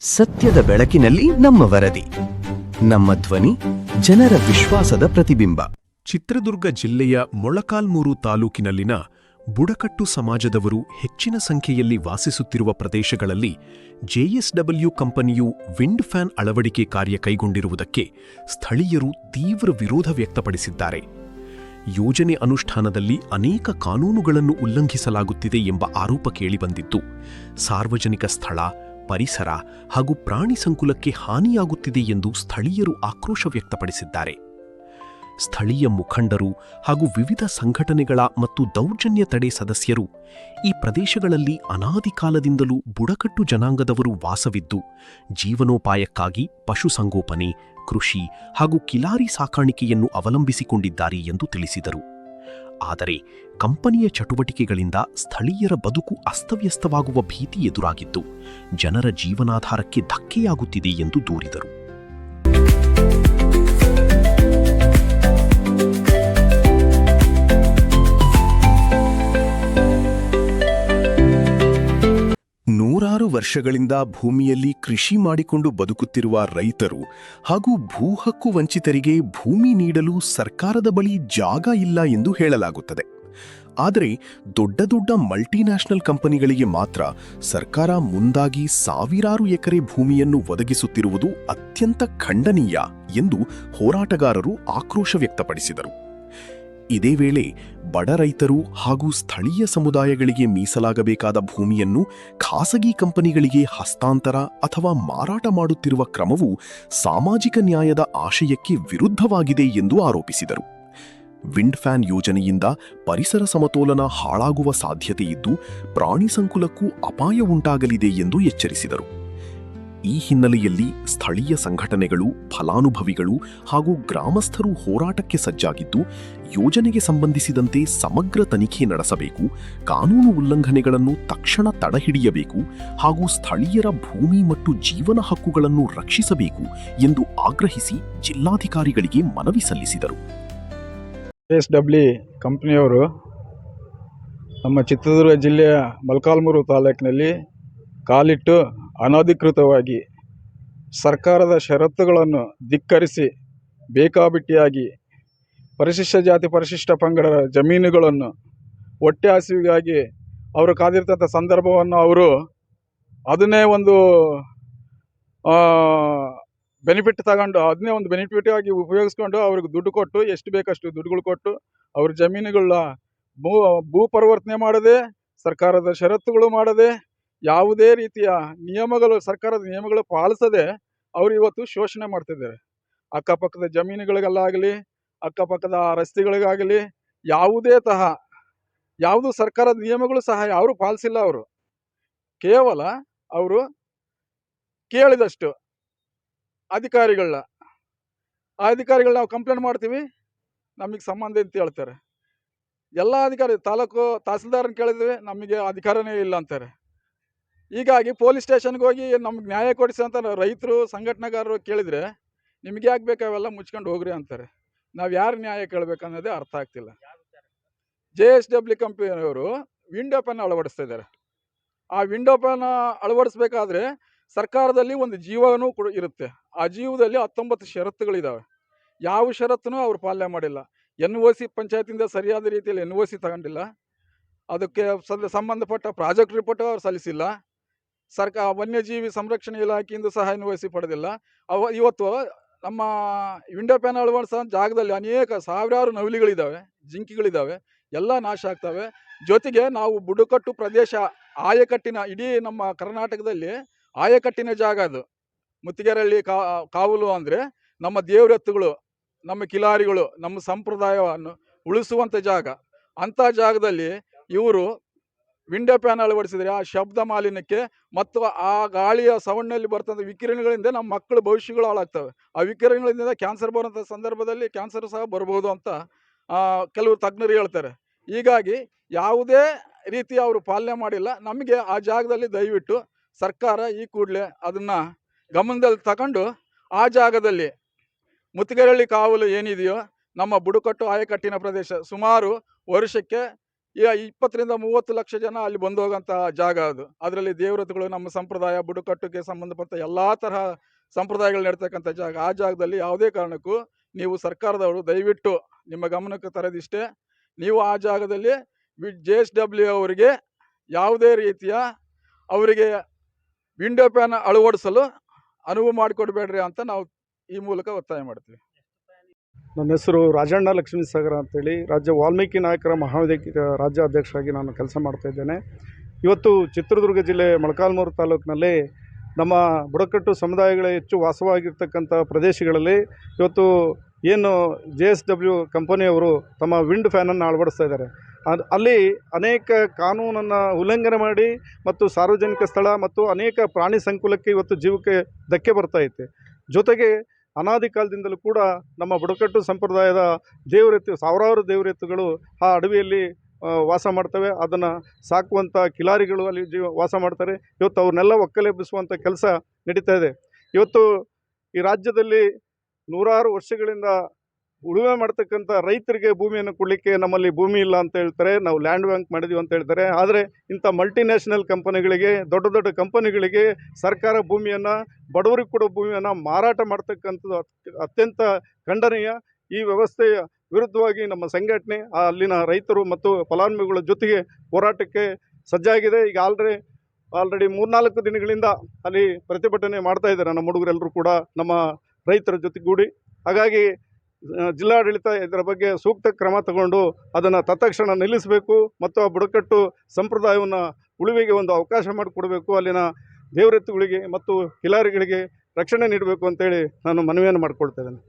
ಸತ್ಯದ ಬೆಳಕಿನಲ್ಲಿ ನಮ್ಮ ವರದಿ, ನಮ್ಮ ಧ್ವನಿ, ಜನರ ವಿಶ್ವಾಸದ ಪ್ರತಿಬಿಂಬ. ಚಿತ್ರದುರ್ಗ ಜಿಲ್ಲೆಯ ಮೊಳಕಾಲ್ಮೂರು ತಾಲೂಕಿನಲ್ಲಿನ ಬುಡಕಟ್ಟು ಸಮಾಜದವರು ಹೆಚ್ಚಿನ ಸಂಖ್ಯೆಯಲ್ಲಿ ವಾಸಿಸುತ್ತಿರುವ ಪ್ರದೇಶಗಳಲ್ಲಿ ಜೆಎಸ್ಡಬ್ಲ್ಯೂ ಕಂಪನಿಯು ವಿಂಡ್ ಫ್ಯಾನ್ ಅಳವಡಿಕೆ ಕಾರ್ಯ ಕೈಗೊಂಡಿರುವುದಕ್ಕೆ ಸ್ಥಳೀಯರು ತೀವ್ರ ವಿರೋಧ ವ್ಯಕ್ತಪಡಿಸಿದ್ದಾರೆ. ಯೋಜನೆ ಅನುಷ್ಠಾನದಲ್ಲಿ ಅನೇಕ ಕಾನೂನುಗಳನ್ನು ಉಲ್ಲಂಘಿಸಲಾಗುತ್ತಿದೆ ಎಂಬ ಆರೋಪ ಕೇಳಿಬಂದಿದ್ದು, ಸಾರ್ವಜನಿಕ ಸ್ಥಳ, ಪರಿಸರ ಹಾಗೂ ಪ್ರಾಣಿ ಸಂಕುಲಕ್ಕೆ ಹಾನಿಯಾಗುತ್ತಿದೆ ಎಂದು ಸ್ಥಳೀಯರು ಆಕ್ರೋಶ ವ್ಯಕ್ತಪಡಿಸಿದ್ದಾರೆ. ಸ್ಥಳೀಯ ಮುಖಂಡರು ಹಾಗೂ ವಿವಿಧ ಸಂಘಟನೆಗಳ ಮತ್ತು ದೌರ್ಜನ್ಯ ತಡೆ ಸದಸ್ಯರು ಈ ಪ್ರದೇಶಗಳಲ್ಲಿ ಅನಾದಿ ಕಾಲದಿಂದಲೂ ಬುಡಕಟ್ಟು ಜನಾಂಗದವರು ವಾಸವಿದ್ದು ಜೀವನೋಪಾಯಕ್ಕಾಗಿ ಪಶುಸಂಗೋಪನೆ, ಕೃಷಿ ಹಾಗೂ ಕಿಲಾರಿ ಸಾಕಾಣಿಕೆಯನ್ನು ಅವಲಂಬಿಸಿಕೊಂಡಿದ್ದಾರೆ ಎಂದು ತಿಳಿಸಿದರು. ಆದರೆ ಕಂಪನಿಯ ಚಟುವಟಿಕೆಗಳಿಂದ ಸ್ಥಳೀಯರ ಬದುಕು ಅಸ್ತವ್ಯಸ್ತವಾಗುವ ಭೀತಿ ಎದುರಾಗಿದ್ದು ಜನರ ಜೀವನಾಧಾರಕ್ಕೆ ಧಕ್ಕೆಯಾಗುತ್ತಿದೆ ಎಂದು ದೂರಿದರು. ನೂರಾರು ವರ್ಷಗಳಿಂದ ಭೂಮಿಯಲ್ಲಿ ಕೃಷಿ ಮಾಡಿಕೊಂಡು ಬದುಕುತ್ತಿರುವ ರೈತರು ಹಾಗೂ ಭೂಹಕ್ಕು ವಂಚಿತರಿಗೆ ಭೂಮಿ ನೀಡಲು ಸರ್ಕಾರದ ಬಳಿ ಜಾಗ ಇಲ್ಲ ಎಂದು ಹೇಳಲಾಗುತ್ತದೆ. ಆದರೆ ದೊಡ್ಡ ದೊಡ್ಡ ಮಲ್ಟಿನ್ಯಾಷನಲ್ ಕಂಪನಿಗಳಿಗೆ ಮಾತ್ರ ಸರ್ಕಾರ ಮುಂದಾಗಿ ಸಾವಿರಾರು ಎಕರೆ ಭೂಮಿಯನ್ನು ಒದಗಿಸುತ್ತಿರುವುದು ಅತ್ಯಂತ ಖಂಡನೀಯ ಎಂದು ಹೋರಾಟಗಾರರು ಆಕ್ರೋಶ ವ್ಯಕ್ತಪಡಿಸಿದರು. ಇದೇ ವೇಳೆ ಬಡ ರೈತರು ಹಾಗೂ ಸ್ಥಳೀಯ ಸಮುದಾಯಗಳಿಗೆ ಮೀಸಲಾಗಬೇಕಾದ ಭೂಮಿಯನ್ನು ಖಾಸಗಿ ಕಂಪನಿಗಳಿಗೆ ಹಸ್ತಾಂತರ ಅಥವಾ ಮಾರಾಟ ಮಾಡುತ್ತಿರುವ ಕ್ರಮವು ಸಾಮಾಜಿಕ ನ್ಯಾಯದ ಆಶಯಕ್ಕೆ ವಿರುದ್ಧವಾಗಿದೆ ಎಂದು ಆರೋಪಿಸಿದರು. ವಿಂಡ್ ಫ್ಯಾನ್ ಯೋಜನೆಯಿಂದ ಪರಿಸರ ಸಮತೋಲನ ಹಾಳಾಗುವ ಸಾಧ್ಯತೆಯಿದ್ದು ಪ್ರಾಣಿ ಸಂಕುಲಕ್ಕೂ ಅಪಾಯ ಉಂಟಾಗಲಿದೆ ಎಂದು ಎಚ್ಚರಿಸಿದರು. ಈ ಹಿನ್ನೆಲೆಯಲ್ಲಿ ಸ್ಥಳೀಯ ಸಂಘಟನೆಗಳು, ಫಲಾನುಭವಿಗಳು ಹಾಗೂ ಗ್ರಾಮಸ್ಥರು ಹೋರಾಟಕ್ಕೆ ಸಜ್ಜಾಗಿದ್ದು, ಯೋಜನೆಗೆ ಸಂಬಂಧಿಸಿದಂತೆ ಸಮಗ್ರ ತನಿಖೆ ನಡೆಸಬೇಕು, ಕಾನೂನು ಉಲ್ಲಂಘನೆಗಳನ್ನು ತಕ್ಷಣ ತಡೆಹಿಡಿಯಬೇಕು ಹಾಗೂ ಸ್ಥಳೀಯರ ಭೂಮಿ ಮತ್ತು ಜೀವನ ಹಕ್ಕುಗಳನ್ನು ರಕ್ಷಿಸಬೇಕು ಎಂದು ಆಗ್ರಹಿಸಿ ಜಿಲ್ಲಾಧಿಕಾರಿಗಳಿಗೆ ಮನವಿ ಸಲ್ಲಿಸಿದರು. ಜೆಎಸ್ಡಬ್ಲ್ಯೂ ಕಂಪನಿಯವರು ನಮ್ಮ ಚಿತ್ರದುರ್ಗ ಜಿಲ್ಲೆಯ ಮೊಳಕಾಲ್ಮೂರು ತಾಲೂಕಿನಲ್ಲಿ ಕಾಲಿಟ್ಟು ಅನಧಿಕೃತವಾಗಿ ಸರ್ಕಾರದ ಷರತ್ತುಗಳನ್ನು ಧಿಕ್ಕರಿಸಿ ಬೇಕಾಬಿಟ್ಟಿಯಾಗಿ ಪರಿಶಿಷ್ಟ ಜಾತಿ ಪರಿಶಿಷ್ಟ ಪಂಗಡರ ಜಮೀನುಗಳನ್ನು ಹೊಟ್ಟೆ ಹಸಿವಿಗಾಗಿ ಅವರು ಕಾದಿರ್ತಂಥ ಸಂದರ್ಭವನ್ನು ಅವರು ಅದನ್ನೇ ಒಂದು ಬೆನಿಫಿಟ್ ತಗೊಂಡು ಅದನ್ನೇ ಒಂದು ಬೆನಿಫಿಟ್ ಆಗಿ ಉಪಯೋಗಿಸ್ಕೊಂಡು ಅವ್ರಿಗೆ ದುಡ್ಡು ಕೊಟ್ಟು ಎಷ್ಟು ಬೇಕಷ್ಟು ದುಡ್ಡುಗಳು ಕೊಟ್ಟು ಅವ್ರ ಜಮೀನುಗಳ ಭೂ ಪರಿವರ್ತನೆ ಮಾಡದೆ, ಸರ್ಕಾರದ ಷರತ್ತುಗಳು ಮಾಡದೆ, ಯಾವುದೇ ರೀತಿಯ ನಿಯಮಗಳು ಸರ್ಕಾರದ ನಿಯಮಗಳು ಪಾಲಿಸದೆ ಅವರು ಇವತ್ತು ಶೋಷಣೆ ಮಾಡ್ತಿದ್ದಾರೆ. ಅಕ್ಕಪಕ್ಕದ ಜಮೀನುಗಳಿಗೆಲ್ಲಾಗಲಿ, ಅಕ್ಕಪಕ್ಕದ ರಸ್ತೆಗಳಿಗಾಗಲಿ ಯಾವುದು ಸರ್ಕಾರದ ನಿಯಮಗಳು ಸಹ ಯಾರು ಪಾಲಿಸಿಲ್ಲ. ಅವರು ಕೇವಲ ಅವರು ಕೇಳಿದಷ್ಟು ಅಧಿಕಾರಿಗಳನ್ನ ನಾವು ಕಂಪ್ಲೇಂಟ್ ಮಾಡ್ತೀವಿ, ನಮಗೆ ಸಂಬಂಧ ಅಂತ ಹೇಳ್ತಾರೆ. ಎಲ್ಲ ಅಧಿಕಾರಿ ತಾಲೂಕು ತಹಸೀಲ್ದಾರನ್ನ ಕೇಳಿದ್ವಿ, ನಮಗೆ ಅಧಿಕಾರನೇ ಇಲ್ಲ ಅಂತಾರೆ. ಹೀಗಾಗಿ ಪೊಲೀಸ್ ಸ್ಟೇಷನ್ಗೆ ಹೋಗಿ ನಮ್ಗೆ ನ್ಯಾಯ ಕೊಡಿಸಿ ಅಂತ ರೈತರು ಸಂಘಟನೆಗಾರರು ಕೇಳಿದರೆ, ನಿಮಗೆ ಯಾಕೆ ಬೇಕು ಅವೆಲ್ಲ ಮುಚ್ಕೊಂಡು ಹೋಗ್ರಿ ಅಂತಾರೆ. ನಾವು ಯಾರು ನ್ಯಾಯ ಕೇಳಬೇಕು ಅನ್ನೋದೇ ಅರ್ಥ ಆಗ್ತಿಲ್ಲ. ಜೆಎಸ್ಡಬ್ಲ್ಯೂ ಕಂಪನಿಯವರು ವಿಂಡೋ ಫ್ಯಾನ್ ಅಳವಡಿಸ್ತಾ ಇದ್ದಾರೆ. ಆ ವಿಂಡೋ ಫ್ಯಾನ್ ಅಳವಡಿಸ್ಬೇಕಾದ್ರೆ ಸರ್ಕಾರದಲ್ಲಿ ಒಂದು ಜೀವನೂ ಕೂಡ ಇರುತ್ತೆ. ಆ ಜೀವದಲ್ಲಿ 19 ಷರತ್ತುಗಳಿದ್ದಾವೆ. ಯಾವ ಷರತ್ತನ್ನು ಅವರು ಪಾಲನೆ ಮಾಡಿಲ್ಲ. NOC ಪಂಚಾಯತಿಂದ ಸರಿಯಾದ ರೀತಿಯಲ್ಲಿ NOC ತಗೊಂಡಿಲ್ಲ. ಅದಕ್ಕೆ ಸಂಬಂಧಪಟ್ಟ ಪ್ರಾಜೆಕ್ಟ್ ರಿಪೋರ್ಟ್ ಅವರು ಸಲ್ಲಿಸಿಲ್ಲ. ವನ್ಯಜೀವಿ ಸಂರಕ್ಷಣೆ ಇಲಾಖೆಯಿಂದ ಸಹ NOC ಪಡೆದಿಲ್ಲ. ಇವತ್ತು ನಮ್ಮ ವಿಂಡೋ ಫ್ಯಾನ್ ಅಳವಡಿಸೋ ಜಾಗದಲ್ಲಿ ಅನೇಕ ಸಾವಿರಾರು ನವಿಲಿಗಳಿದ್ದಾವೆ, ಜಿಂಕೆಗಳಿದ್ದಾವೆ, ಎಲ್ಲ ನಾಶ ಆಗ್ತವೆ. ಜೊತೆಗೆ ನಾವು ಬುಡಕಟ್ಟು ಪ್ರದೇಶ ಆಯಕಟ್ಟಿನ ಇಡೀ ನಮ್ಮ ಕರ್ನಾಟಕದಲ್ಲಿ ಆಯಕಟ್ಟಿನ ಜಾಗ ಅದು. ಮುತ್ತಿಗೆರಳ್ಳಿ ಕಾವಲು ಅಂದರೆ ನಮ್ಮ ದೇವರೆತ್ತುಗಳು, ನಮ್ಮ ಕಿಲಾರಿಗಳು, ನಮ್ಮ ಸಂಪ್ರದಾಯವನ್ನು ಉಳಿಸುವಂಥ ಜಾಗ. ಅಂಥ ಜಾಗದಲ್ಲಿ ಇವರು ವಿಂಡೋ ಫ್ಯಾನ್ ಅಳವಡಿಸಿದರೆ ಆ ಶಬ್ದ ಮಾಲಿನ್ಯಕ್ಕೆ ಮತ್ತು ಆ ಗಾಳಿಯ ಸವಣ್ಣಲ್ಲಿ ಬರ್ತಂಥ ವಿಕಿರಣಗಳಿಂದ ನಮ್ಮ ಮಕ್ಕಳ ಭವಿಷ್ಯಗಳು ಹಾಳಾಗ್ತವೆ. ಆ ವಿಕಿರಣಗಳಿಂದ ಕ್ಯಾನ್ಸರ್ ಬರುವಂಥ ಸಂದರ್ಭದಲ್ಲಿ ಕ್ಯಾನ್ಸರ್ ಸಹ ಬರ್ಬೋದು ಅಂತ ಕೆಲವರು ತಜ್ಞರು ಹೇಳ್ತಾರೆ. ಹೀಗಾಗಿ ಯಾವುದೇ ರೀತಿ ಅವರು ಪಾಲನೆ ಮಾಡಿಲ್ಲ. ನಮಗೆ ಆ ಜಾಗದಲ್ಲಿ ದಯವಿಟ್ಟು ಸರ್ಕಾರ ಈ ಕೂಡಲೇ ಅದನ್ನು ಗಮನದಲ್ಲಿ ತಗೊಂಡು ಆ ಜಾಗದಲ್ಲಿ ಮುತ್ತಿಗೆರಳ್ಳಿ ಕಾವಲು ಏನಿದೆಯೋ ನಮ್ಮ ಬುಡಕಟ್ಟು ಆಯಕಟ್ಟಿನ ಪ್ರದೇಶ ಸುಮಾರು ವರ್ಷಕ್ಕೆ ಈ 20-30 ಲಕ್ಷ ಜನ ಅಲ್ಲಿ ಬಂದು ಹೋಗೋಂಥ ಜಾಗ ಅದು. ಅದರಲ್ಲಿ ದೇವರತ್ಗಳು, ನಮ್ಮ ಸಂಪ್ರದಾಯ, ಬುಡಕಟ್ಟಿಗೆ ಸಂಬಂಧಪಟ್ಟ ಎಲ್ಲಾ ತರಹ ಸಂಪ್ರದಾಯಗಳು ನಡ್ತಕ್ಕಂಥ ಜಾಗ. ಆ ಜಾಗದಲ್ಲಿ ಯಾವುದೇ ಕಾರಣಕ್ಕೂ ನೀವು ಸರ್ಕಾರದವರು ದಯವಿಟ್ಟು ನಿಮ್ಮ ಗಮನಕ್ಕೆ ತರೋದಿಷ್ಟೇ, ನೀವು ಆ ಜಾಗದಲ್ಲಿ JSW ಅವರಿಗೆ ಯಾವುದೇ ರೀತಿಯ ಅವರಿಗೆ ವಿಂಡೋ ಫ್ಯಾನ್ ಅಳವಡಿಸಲು ಅನುವು ಮಾಡಿಕೊಡ್ಬೇಡ್ರಿ ಅಂತ ನಾವು ಈ ಮೂಲಕ ಒತ್ತಾಯ ಮಾಡ್ತೀವಿ. ನನ್ನ ಹೆಸರು ರಾಜಣ್ಣ ಲಕ್ಷ್ಮೀಸಾಗರ ಅಂತೇಳಿ, ರಾಜ್ಯ ವಾಲ್ಮೀಕಿ ನಾಯಕರ ಮಹಾವೇದಿಕೆ ರಾಜ್ಯ ಅಧ್ಯಕ್ಷರಾಗಿ ನಾನು ಕೆಲಸ ಮಾಡ್ತಾಯಿದ್ದೇನೆ. ಇವತ್ತು ಚಿತ್ರದುರ್ಗ ಜಿಲ್ಲೆ ಮೊಳಕಾಲ್ಮೂರು ತಾಲೂಕಿನಲ್ಲಿ ನಮ್ಮ ಬುಡಕಟ್ಟು ಸಮುದಾಯಗಳೇ ಹೆಚ್ಚು ವಾಸವಾಗಿರ್ತಕ್ಕಂಥ ಪ್ರದೇಶಗಳಲ್ಲಿ ಇವತ್ತು ಏನು JSW ಕಂಪನಿಯವರು ತಮ್ಮ ವಿಂಡ್ ಫ್ಯಾನನ್ನು ಅಳವಡಿಸ್ತಾ ಇದ್ದಾರೆ. ಅಲ್ಲಿ ಅನೇಕ ಕಾನೂನನ್ನು ಉಲ್ಲಂಘನೆ ಮಾಡಿ ಮತ್ತು ಸಾರ್ವಜನಿಕ ಸ್ಥಳ ಮತ್ತು ಅನೇಕ ಪ್ರಾಣಿ ಸಂಕುಲಕ್ಕೆ ಇವತ್ತು ಜೀವಕ್ಕೆ ಧಕ್ಕೆ ಬರ್ತಾಯಿದೆ. ಜೊತೆಗೆ ಅನಾದಿ ಕಾಲದಿಂದಲೂ ಕೂಡ ನಮ್ಮ ಬುಡಕಟ್ಟು ಸಂಪ್ರದಾಯದ ದೇವರೆತ್ತು, ಸಾವಿರಾರು ದೇವರೆತ್ತುಗಳು ಆ ಅಡವಿಯಲ್ಲಿ ವಾಸ ಮಾಡ್ತವೆ. ಅದನ್ನು ಸಾಕುವಂಥ ಕಿಲಾರಿಗಳು ಅಲ್ಲಿ ವಾಸ ಮಾಡ್ತಾರೆ. ಇವತ್ತು ಅವ್ರನ್ನೆಲ್ಲ ಒಕ್ಕಲೆಬ್ಬಿಸುವಂಥ ಕೆಲಸ ನಡೀತಾ ಇದೆ. ಇವತ್ತು ಈ ರಾಜ್ಯದಲ್ಲಿ ನೂರಾರು ವರ್ಷಗಳಿಂದ ಉಳುಮೆ ಮಾಡ್ತಕ್ಕಂಥ ರೈತರಿಗೆ ಭೂಮಿಯನ್ನು ಕೊಡಲಿಕ್ಕೆ ನಮ್ಮಲ್ಲಿ ಭೂಮಿ ಇಲ್ಲ ಅಂತ ಹೇಳ್ತಾರೆ. ನಾವು ಲ್ಯಾಂಡ್ ಬ್ಯಾಂಕ್ ಮಾಡಿದ್ದೀವಿ ಅಂತ ಹೇಳ್ತಾರೆ. ಆದರೆ ಇಂಥ ಮಲ್ಟಿನ್ಯಾಷನಲ್ ಕಂಪನಿಗಳಿಗೆ, ದೊಡ್ಡ ದೊಡ್ಡ ಕಂಪನಿಗಳಿಗೆ ಸರ್ಕಾರ ಭೂಮಿಯನ್ನು, ಬಡವರಿಗೆ ಕೊಡೋ ಭೂಮಿಯನ್ನು ಮಾರಾಟ ಮಾಡ್ತಕ್ಕಂಥದ್ದು ಅತ್ಯಂತ ಖಂಡನೀಯ. ಈ ವ್ಯವಸ್ಥೆಯ ವಿರುದ್ಧವಾಗಿ ನಮ್ಮ ಸಂಘಟನೆ ಅಲ್ಲಿನ ರೈತರು ಮತ್ತು ಫಲಾನುಭವಿಗಳ ಜೊತೆಗೆ ಹೋರಾಟಕ್ಕೆ ಸಜ್ಜಾಗಿದೆ. ಈಗ ಆಲ್ರೆಡಿ 3-4 ದಿನಗಳಿಂದ ಅಲ್ಲಿ ಪ್ರತಿಭಟನೆ ಮಾಡ್ತಾ ಇದ್ದಾರೆ ನಮ್ಮ ಹುಡುಗರೆಲ್ಲರೂ ಕೂಡ, ನಮ್ಮ ರೈತರ ಜೊತೆಗೂಡಿ. ಹಾಗಾಗಿ ಜಿಲ್ಲಾಡಳಿತ ಇದರ ಬಗ್ಗೆ ಸೂಕ್ತ ಕ್ರಮ ತಗೊಂಡು ಅದನ್ನು ತತ್ಕ್ಷಣ ನಿಲ್ಲಿಸಬೇಕು ಮತ್ತು ಆ ಬುಡಕಟ್ಟು ಸಂಪ್ರದಾಯವನ್ನು ಉಳಿವಿಗೆ ಒಂದು ಅವಕಾಶ ಮಾಡಿಕೊಡಬೇಕು. ಅಲ್ಲಿನ ದೇವರೆತ್ತುಗಳಿಗೆ ಮತ್ತು ಕಿಲಾರಿಗಳಿಗೆ ರಕ್ಷಣೆ ನೀಡಬೇಕು ಅಂತೇಳಿ ನಾನು ಮನವಿಯನ್ನು ಮಾಡಿಕೊಳ್ತಾ ಇದ್ದೇನೆ.